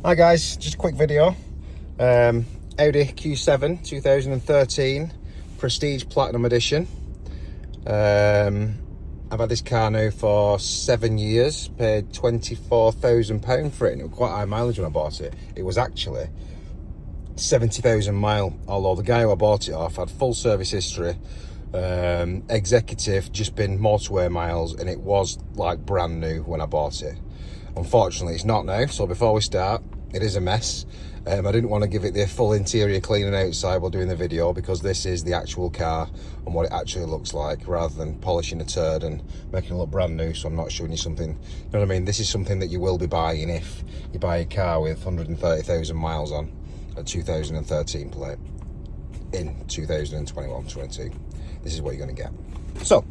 Hi guys, just a quick video. Audi Q7 2013 Prestige Platinum Edition. I've had this car now for 7 years, paid £24,000 for it, and it was quite high mileage when I bought it. It was actually 70,000 mile, although the guy who I bought it off had full service history, executive, just been motorway miles, and it was like brand new when I bought it. Unfortunately it's not now, so before we start, it is a mess. I didn't want to give it the full interior cleaning outside while doing the video, because this is the actual car and what it actually looks like, rather than polishing a turd and making it look brand new. So I'm not showing you something, you know what I mean? This is something that you will be buying if you buy a car with 130,000 miles on a 2013 plate in 2021-22. This is what you're going to get. So,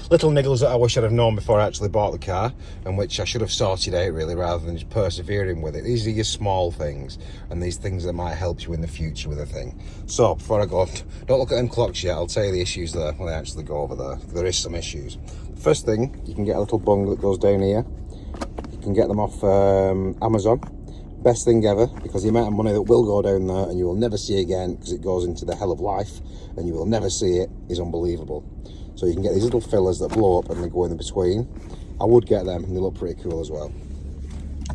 little niggles that I wish I'd have known before I actually bought the car, and which I should have sorted out really, rather than just persevering with it. These are your small things, and these things that might help you in the future with a thing. So before I go, don't look at them clocks yet. I'll tell you the issues there when I actually go over there. There is some issues. First thing, you can get a little bung that goes down here. You can get them off Amazon. Best thing ever, because the amount of money that will go down there and you will never see again, because it goes into the hell of life and you will never see it, is unbelievable. So you can get these little fillers that blow up and they go in between. I would get them, and they look pretty cool as well.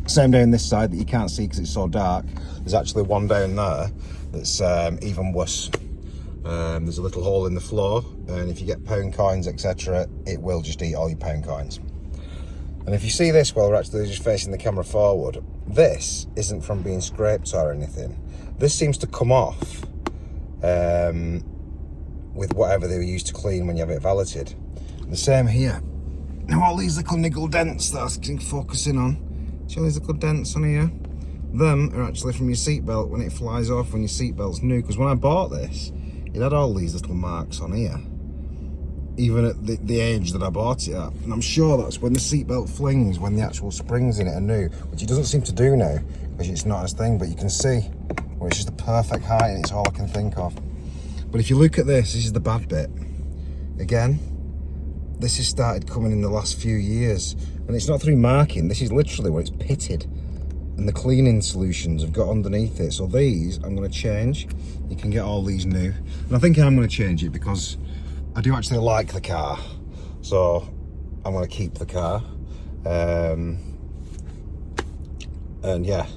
Same down this side that you can't see because it's so dark. There's actually one down there that's even worse. There's a little hole in the floor, and if you get pound coins, etc., it will just eat all your pound coins. And if you see this while we're actually just facing the camera forward, this isn't from being scraped or anything. This seems to come off with whatever they were used to clean when you have it valeted. And the same here. Now all these little niggle dents that I was focusing on, see all these little dents on here? Them are actually from your seatbelt when it flies off when your seatbelt's new, because when I bought this, it had all these little marks on here, even at the age that I bought it at. And I'm sure that's when the seatbelt flings, when the actual springs in it are new, which it doesn't seem to do now, because it's not as thing, but you can see where it's just the perfect height, and it's all I can think of. But if you look at this is the bad bit. Again, this has started coming in the last few years, and it's not through marking. This is literally where it's pitted, and the cleaning solutions have got underneath it. So these I'm going to change. You can get all these new, and I think I'm going to change it because I do actually like the car, so I'm going to keep the car. And yeah,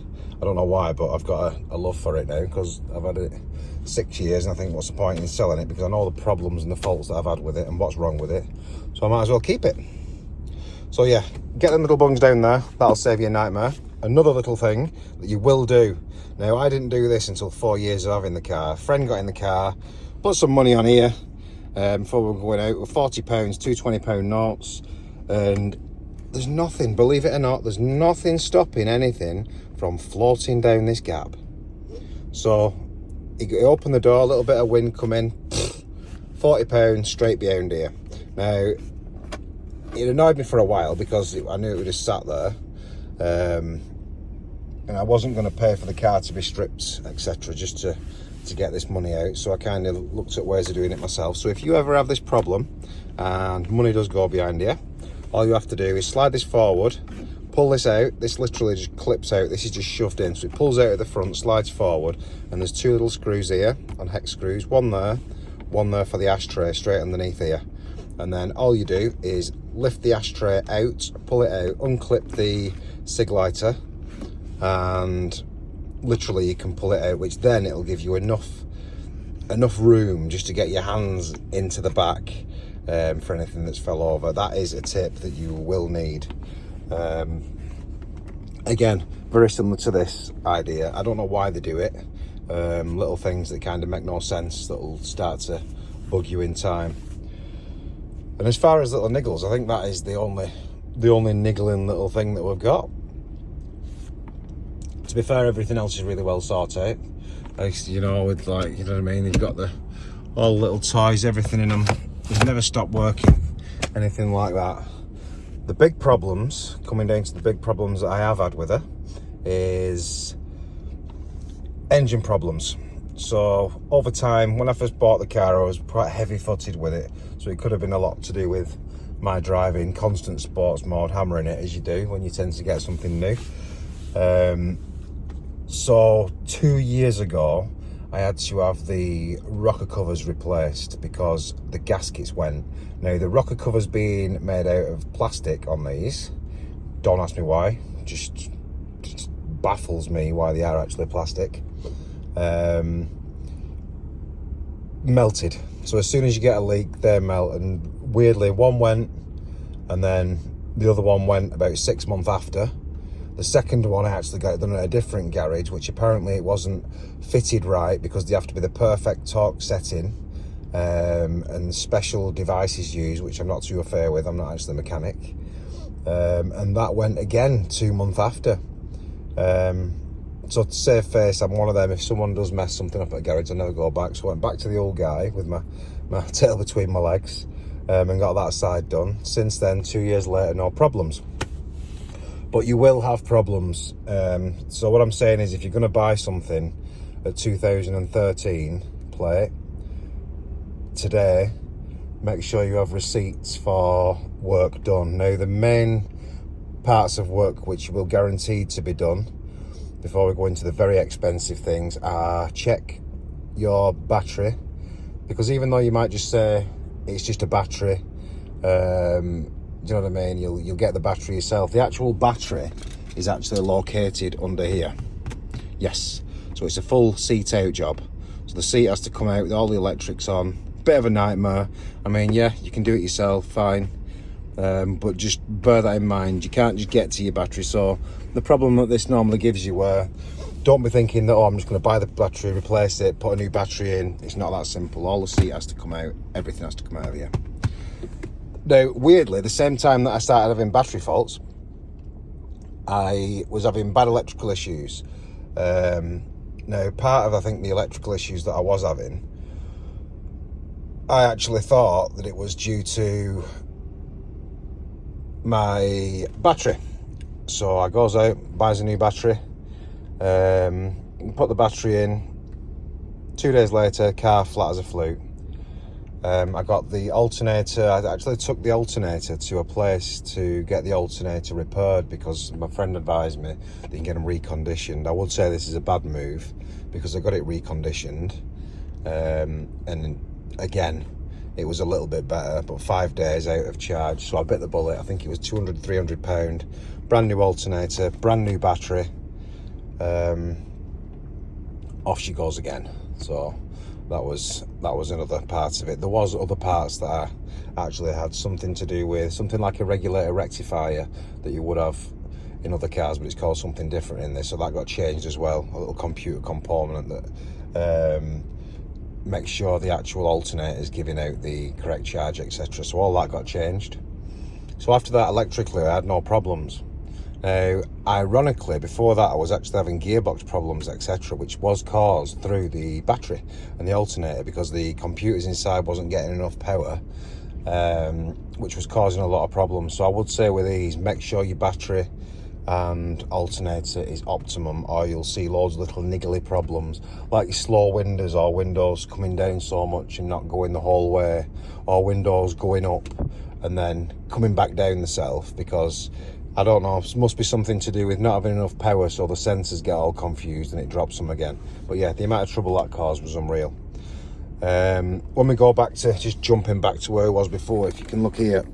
I don't know why, but I've got a love for it now, because I've had it 6 years, and I think what's the point in selling it, because I know the problems and the faults that I've had with it and what's wrong with it, so I might as well keep it. So yeah, get them little bungs down there, that'll save you a nightmare. Another little thing that you will do, now I didn't do this until 4 years of having the car. A friend got in the car, put some money on here before we were going out, with £40, two £20 notes, and there's nothing, believe it or not, there's nothing stopping anything from floating down this gap. So you open the door, a little bit of wind come in, £40 straight behind here. Now, it annoyed me for a while because I knew it would have sat there, and I wasn't going to pay for the car to be stripped, etc., just to get this money out. So I kind of looked at ways of doing it myself. So if you ever have this problem and money does go behind you, all you have to do is slide this forward, pull this out. This literally just clips out. This is just shoved in, so it pulls out at the front, slides forward, and there's two little screws here on hex screws, one there for the ashtray straight underneath here. And then all you do is lift the ashtray out, pull it out, unclip the cig lighter, and literally you can pull it out, which then it'll give you enough room just to get your hands into the back for anything that's fell over. That is a tip that you will need. Again, very similar to this idea. I don't know why they do it. Little things that kind of make no sense that will start to bug you in time. And as far as little niggles, I think that is the only niggling little thing that we've got. To be fair, everything else is really well sorted out. Like, you know, with, like, you know what I mean, you've got all the little toys, everything in them. They've never stopped working, anything like that. The big problems, coming down to the big problems that I have had with her, is engine problems. So over time, when I first bought the car, I was quite heavy-footed with it, so it could have been a lot to do with my driving, constant sports mode, hammering it as you do when you tend to get something new. So 2 years ago, I had to have the rocker covers replaced because the gaskets went. Now the rocker covers being made out of plastic on these, don't ask me why, just baffles me why they are actually plastic. Melted. So as soon as you get a leak, they melt, and weirdly one went and then the other one went about 6 months after. The second one I actually got done at a different garage, which apparently it wasn't fitted right because they have to be the perfect torque setting, and special devices used, which I'm not too affair with. I'm not actually a mechanic. And that went again 2 months after. So to save face, I'm one of them. If someone does mess something up at a garage, I never go back. So I went back to the old guy with my tail between my legs, and got that side done. Since then, 2 years later, no problems. But you will have problems. So what I'm saying is, if you're going to buy something at 2013 plate today, make sure you have receipts for work done. Now, the main parts of work which will guaranteed to be done before we go into the very expensive things are check your battery, because even though you might just say it's just a battery, do you know what I mean? You'll get the battery yourself. The actual battery is actually located under here. Yes, so it's a full seat out job. So the seat has to come out with all the electrics on. Bit of a nightmare. I mean, yeah, you can do it yourself, fine. But just bear that in mind. You can't just get to your battery. So the problem that this normally gives you, where don't be thinking that, oh, I'm just going to buy the battery, replace it, put a new battery in. It's not that simple. All the seat has to come out. Everything has to come out of here. Now, weirdly, the same time that I started having battery faults, I was having bad electrical issues. Now, part of, I think, the electrical issues that I was having, I actually thought that it was due to my battery. So I goes out, buys a new battery, put the battery in. 2 days later, car flat as a flute. I got the alternator. I actually took the alternator to a place to get the alternator repaired because my friend advised me that you can get them reconditioned. I would say this is a bad move because I got it reconditioned, and again, it was a little bit better, but 5 days out of charge. So I bit the bullet. I think it was £200-300. Brand new alternator, brand new battery. Off she goes again. So that was another part of it. There was other parts that I actually had something to do with, something like a regulator rectifier that you would have in other cars, but it's called something different in this. So that got changed as well. A little computer component that makes sure the actual alternator is giving out the correct charge, etc. So all that got changed. So after that, electrically, I had no problems. Now, ironically, before that, I was actually having gearbox problems, etc., which was caused through the battery and the alternator because the computers inside wasn't getting enough power, which was causing a lot of problems. So I would say with these, make sure your battery and alternator is optimum, or you'll see loads of little niggly problems, like your slow windows or windows coming down so much and not going the whole way, or windows going up and then coming back down themselves because, I don't know, it must be something to do with not having enough power, so the sensors get all confused and it drops them again. But yeah, the amount of trouble that caused was unreal. When we go back to, just jumping back to where it was before, if you can look here,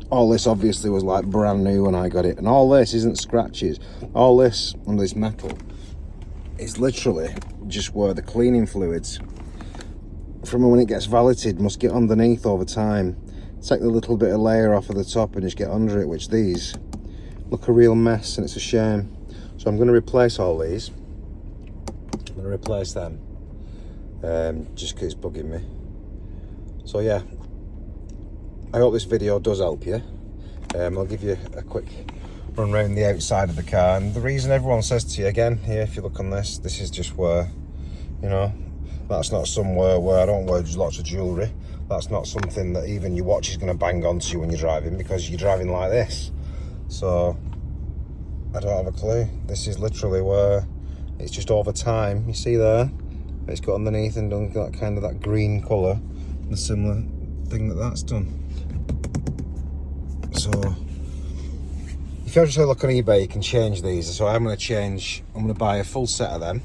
all this obviously was like brand new when I got it, and all this isn't scratches. All this under this metal is literally just where the cleaning fluids from when it gets valeted must get underneath over time. Take the little bit of layer off of the top and just get under it, which these look a real mess, and it's a shame. So I'm going to replace all these. I'm going to replace them, just because it's bugging me. So yeah, I hope this video does help you. I'll give you a quick run around the outside of the car, and the reason everyone says to you, again, here, if you look on this, this is just where, you know, that's not somewhere where I don't wear lots of jewellery. That's not something that even your watch is going to bang onto you when you're driving, because you're driving like this. So I don't have a clue. This is literally where it's just over time. You see there, it's got underneath and done that kind of that green colour, the similar thing that's done. So if if you actually look on eBay, you can change these. So I'm going to buy a full set of them.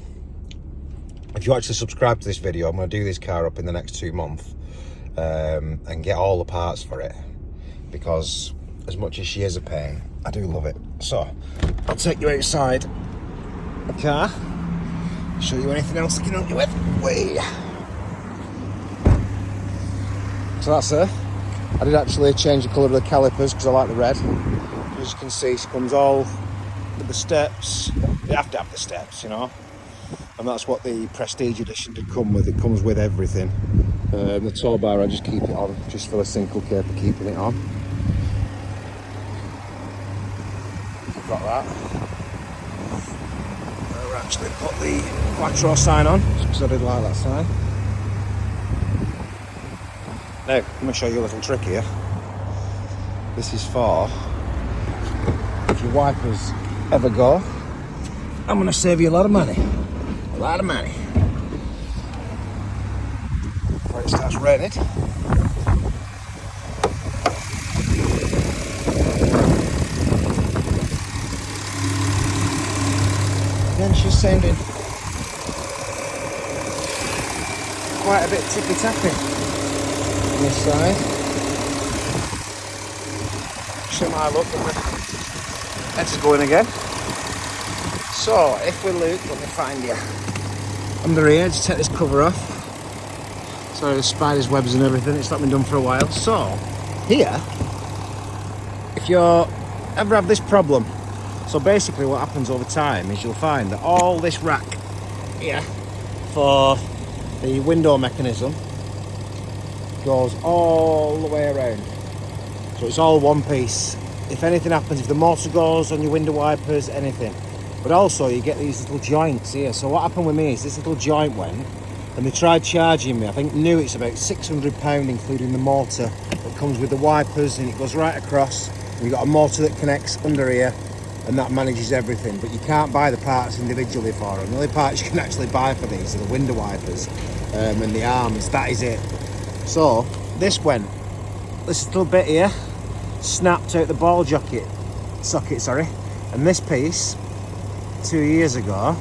If you actually subscribe to this video, I'm going to do this car up in the next 2 months and get all the parts for it, because as much as she is a pain, I do love it. So I'll take you outside the car, show you anything else I can help you with. Whee! So that's her. I did actually change the colour of the calipers because I like the red. As you can see, she comes all with the steps. You have to have the steps, you know. And that's what the Prestige Edition did come with. It comes with everything. The tow bar, I just keep it on, just for the simple care for keeping it on. I've got that. I'll actually put the Quattro sign on, because I did like that sign. Now, I'm going to show you a little trick here. This is for, if your wipers ever go, I'm going to save you a lot of money. A lot of money. Before it starts raining. Again, she's sounding quite a bit tippy-tappy. This side. Show my look, let's go in again. So if we look, let me find you under here. Just take this cover off. Sorry, the spider's webs and everything, it's not been done for a while. So here, if you ever have this problem, so basically what happens over time is you'll find that all this rack here for the window mechanism goes all the way around, so it's all one piece. If anything happens, if the motor goes on your window wipers, anything. But also you get these little joints here. So what happened with me is this little joint went, and they tried charging me. I think new it's about £600, including the motor that comes with the wipers, and it goes right across. And you've got a motor that connects under here, and that manages everything. But you can't buy the parts individually for them. The only parts you can actually buy for these are the window wipers and the arms. That is it. So this little bit here snapped out the ball socket, and this piece 2 years ago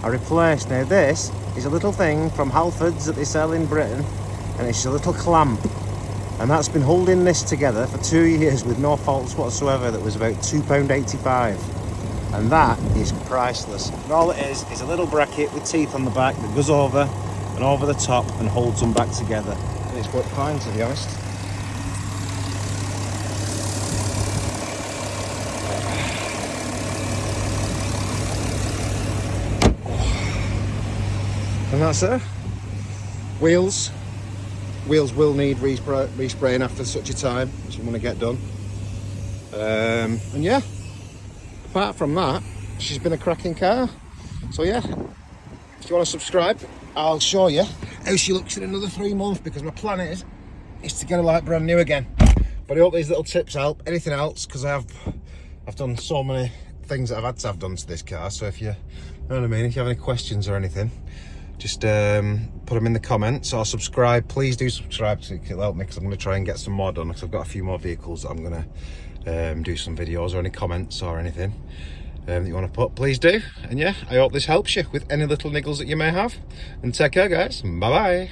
I replaced. Now this is a little thing from Halfords that they sell in Britain, and it's a little clamp, and that's been holding this together for 2 years with no faults whatsoever. That was about £2.85, and that is priceless. And all it is a little bracket with teeth on the back that goes over and over the top and holds them back together. It's worked fine, to be honest. And that's it. Wheels will need respraying after such a time, which I'm going to get done. And yeah, apart from that, she's been a cracking car. So yeah, if you want to subscribe, I'll show you how she looks in another 3 months, because my plan is to get her like brand new again. But I hope these little tips help. Anything else, because I've done so many things that I've had to have done to this car. So if you know what I mean, if you have any questions or anything, just put them in the comments or subscribe. Please do subscribe, so it'll help me, because I'm going to try and get some more done, because I've got a few more vehicles that I'm going to do some videos, or any comments or anything that you want to put, please do. And yeah, I hope this helps you with any little niggles that you may have. And take care, guys. Bye bye.